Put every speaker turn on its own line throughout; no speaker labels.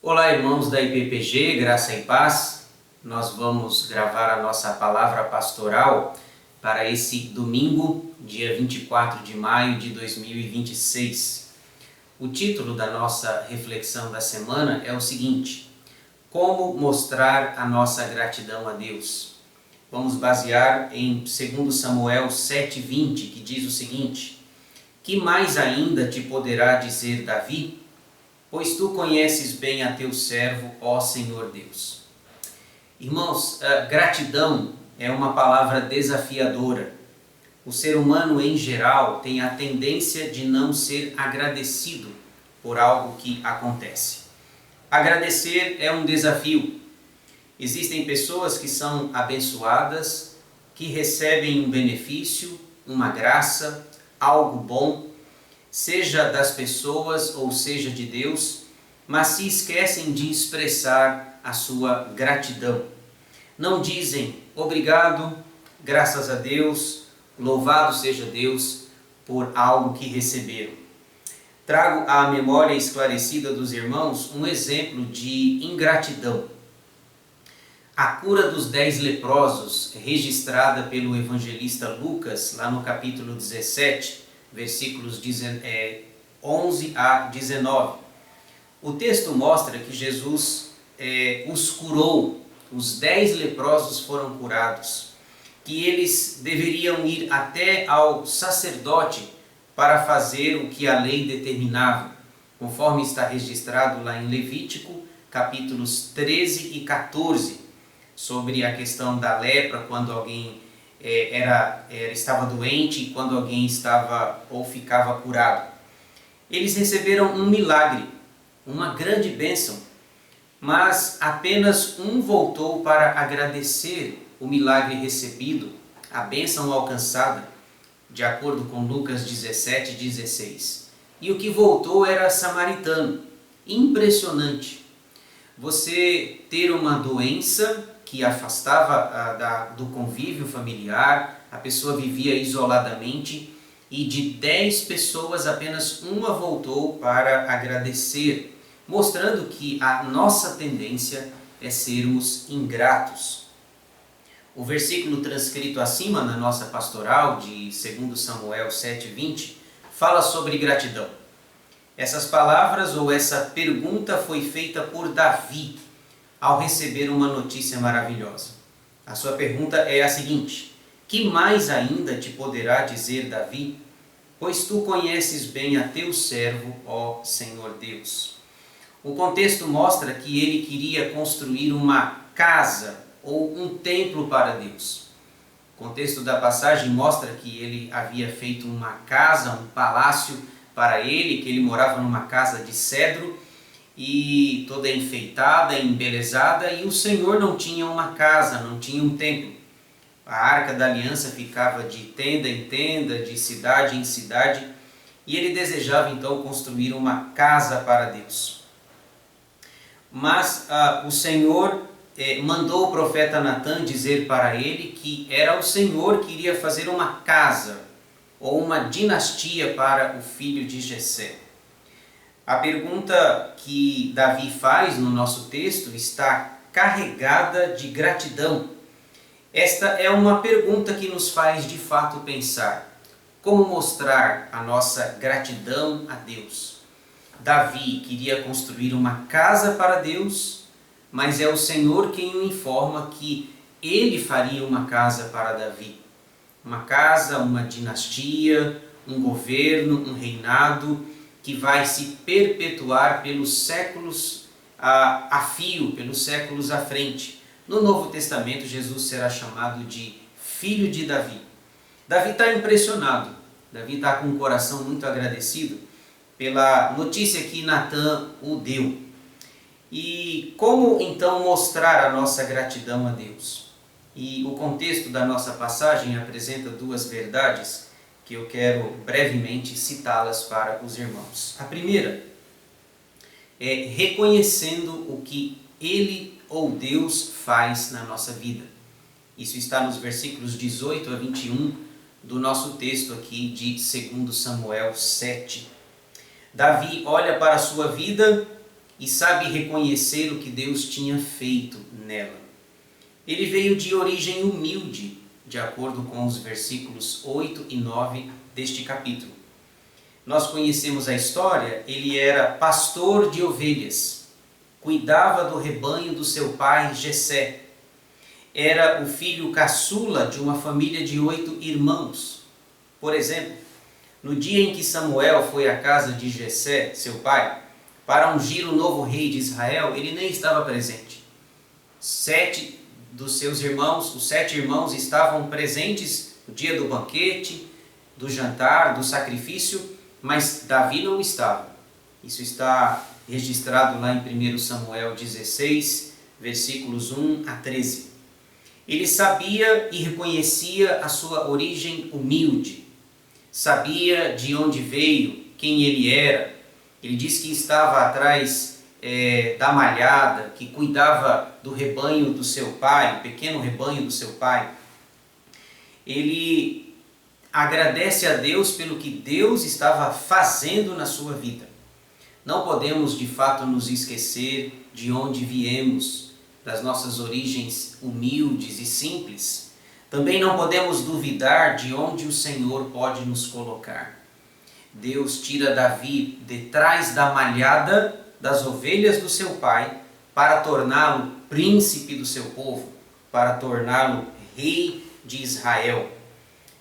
Olá, irmãos da IPPG, graça e paz. Nós vamos gravar a nossa palavra pastoral para esse domingo, dia 24 de maio de 2026. O título da nossa reflexão da semana é o seguinte: Como mostrar a nossa gratidão a Deus? Vamos basear em 2 Samuel 7,20, que diz o seguinte: Que mais ainda te poderá dizer Davi? Pois tu conheces bem a teu servo, ó Senhor Deus. Irmãos, gratidão é uma palavra desafiadora. O ser humano em geral tem a tendência de não ser agradecido por algo que acontece. Agradecer é um desafio. Existem pessoas que são abençoadas, que recebem um benefício, uma graça, algo bom, seja das pessoas ou seja de Deus, mas se esquecem de expressar a sua gratidão. Não dizem obrigado, graças a Deus, louvado seja Deus por algo que receberam. Trago à memória esclarecida dos irmãos um exemplo de ingratidão. A cura dos 10 leprosos, registrada pelo evangelista Lucas, lá no capítulo 17, versículos 11 a 19. O texto mostra que Jesus os curou, os 10 leprosos foram curados, que eles deveriam ir até ao sacerdote para fazer o que a lei determinava, conforme está registrado lá em Levítico, capítulos 13 e 14, sobre a questão da lepra, quando alguém estava doente e quando alguém estava ou ficava curado. Eles receberam um milagre, uma grande bênção, mas apenas um voltou para agradecer o milagre recebido, a bênção alcançada, de acordo com Lucas 17:16. E o que voltou era samaritano. Impressionante. Você ter uma doença que afastava do convívio familiar, a pessoa vivia isoladamente e de 10 pessoas apenas uma voltou para agradecer, mostrando que a nossa tendência é sermos ingratos. O versículo transcrito acima na nossa pastoral de 2 Samuel 7,20 fala sobre gratidão. Essas palavras ou essa pergunta foi feita por Davi ao receber uma notícia maravilhosa. A sua pergunta é a seguinte: Que mais ainda te poderá dizer Davi? Pois tu conheces bem a teu servo, ó Senhor Deus. O contexto mostra que ele queria construir uma casa ou um templo para Deus. O contexto da passagem mostra que ele havia feito uma casa, um palácio para ele, que ele morava numa casa de cedro, e toda enfeitada, embelezada, e o Senhor não tinha uma casa, não tinha um templo. A Arca da Aliança ficava de tenda em tenda, de cidade em cidade, e ele desejava então construir uma casa para Deus. Mas o Senhor mandou o profeta Natã dizer para ele que era o Senhor que iria fazer uma casa ou uma dinastia para o filho de Jessé. A pergunta que Davi faz no nosso texto está carregada de gratidão. Esta é uma pergunta que nos faz de fato pensar: como mostrar a nossa gratidão a Deus? Davi queria construir uma casa para Deus, mas é o Senhor quem o informa que ele faria uma casa para Davi. Uma casa, uma dinastia, um governo, um reinado que vai se perpetuar pelos séculos a fio, pelos séculos à frente. No Novo Testamento, Jesus será chamado de Filho de Davi. Davi está impressionado, Davi está com um coração muito agradecido pela notícia que Natã o deu. E como então mostrar a nossa gratidão a Deus? E o contexto da nossa passagem apresenta duas verdades que eu quero brevemente citá-las para os irmãos. A primeira é reconhecendo o que Ele ou Deus faz na nossa vida. Isso está nos versículos 18 a 21 do nosso texto aqui de 2 Samuel 7. Davi olha para a sua vida e sabe reconhecer o que Deus tinha feito nela. Ele veio de origem humilde, de acordo com os versículos 8 e 9 deste capítulo. Nós conhecemos a história. Ele era pastor de ovelhas, cuidava do rebanho do seu pai Jessé. Era o filho caçula de uma família de 8 irmãos. Por exemplo, no dia em que Samuel foi à casa de Jessé, seu pai, para ungir o novo rei de Israel, ele nem estava presente. 7 dos seus irmãos, os 7 irmãos, estavam presentes no dia do banquete, do jantar, do sacrifício, mas Davi não estava. Isso está registrado lá em 1 Samuel 16, versículos 1 a 13. Ele sabia e reconhecia a sua origem humilde, sabia de onde veio, quem ele era. Ele diz que estava atrás da malhada, que cuidava do rebanho do seu pai, o pequeno rebanho do seu pai. Ele agradece a Deus pelo que Deus estava fazendo na sua vida. Não podemos de fato nos esquecer de onde viemos, das nossas origens humildes e simples. Também não podemos duvidar de onde o Senhor pode nos colocar. Deus tira Davi de trás da malhada das ovelhas do seu pai para torná-lo príncipe do seu povo, para torná-lo rei de Israel.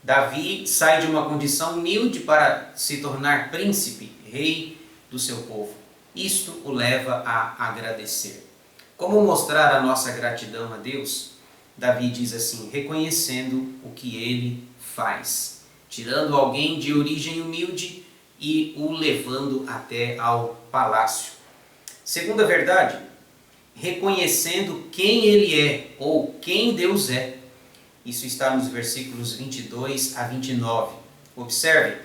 Davi sai de uma condição humilde para se tornar príncipe, rei do seu povo. Isto o leva a agradecer. Como mostrar a nossa gratidão a Deus? Davi diz assim, reconhecendo o que ele faz, tirando alguém de origem humilde e o levando até ao palácio. Segunda verdade, reconhecendo quem ele é ou quem Deus é. Isso está nos versículos 22 a 29. Observe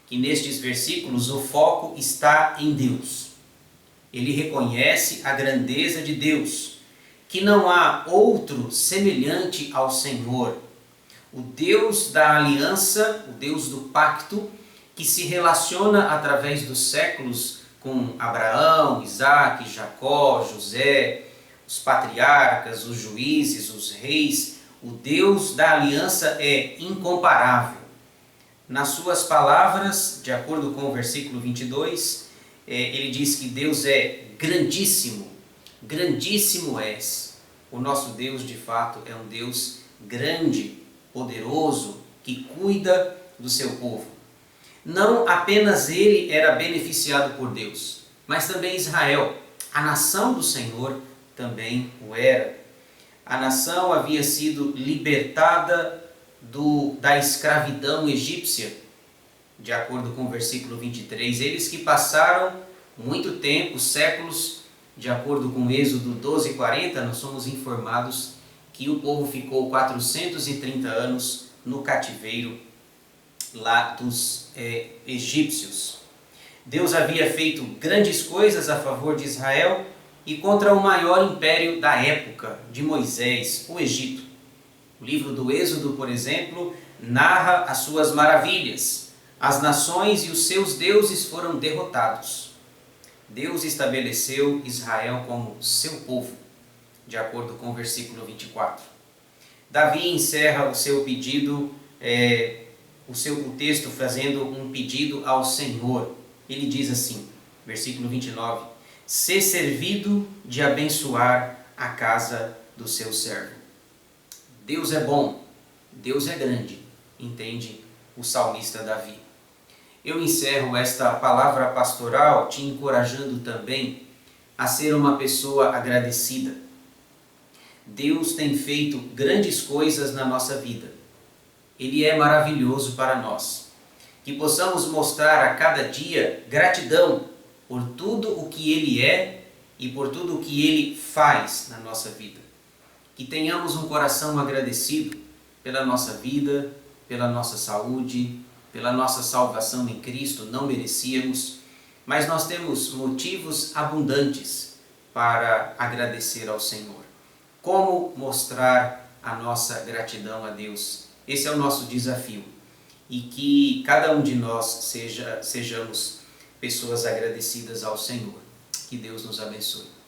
que nestes versículos o foco está em Deus. Ele reconhece a grandeza de Deus, que não há outro semelhante ao Senhor. O Deus da aliança, o Deus do pacto, que se relaciona através dos séculos com Abraão, Isaque, Jacó, José, os patriarcas, os juízes, os reis. O Deus da aliança é incomparável. Nas suas palavras, de acordo com o versículo 22, ele diz que Deus é grandíssimo. Grandíssimo és. O nosso Deus, de fato, é um Deus grande, poderoso, que cuida do seu povo. Não apenas ele era beneficiado por Deus, mas também Israel, a nação do Senhor, também o era. A nação havia sido libertada da escravidão egípcia, de acordo com o versículo 23. Eles que passaram muito tempo, séculos, de acordo com Êxodo 12:40, nós somos informados que o povo ficou 430 anos no cativeiro lá dos egípcios. Deus havia feito grandes coisas a favor de Israel e contra o maior império da época de Moisés, o Egito. O livro do Êxodo, por exemplo, narra as suas maravilhas. As nações e os seus deuses foram derrotados. Deus estabeleceu Israel como seu povo, de acordo com o versículo 24. Davi encerra o seu pedido, o texto fazendo um pedido ao Senhor. Ele diz assim, versículo 29, ser servido de abençoar a casa do seu servo. Deus é bom, Deus é grande, entende o salmista Davi. Eu encerro esta palavra pastoral te encorajando também a ser uma pessoa agradecida. Deus tem feito grandes coisas na nossa vida. Ele é maravilhoso para nós. Que possamos mostrar a cada dia gratidão por tudo o que Ele é e por tudo o que Ele faz na nossa vida. Que tenhamos um coração agradecido pela nossa vida, pela nossa saúde, pela nossa salvação em Cristo. Não merecíamos, mas nós temos motivos abundantes para agradecer ao Senhor. Como mostrar a nossa gratidão a Deus? Esse é o nosso desafio. E que cada um de nós sejamos pessoas agradecidas ao Senhor. Que Deus nos abençoe.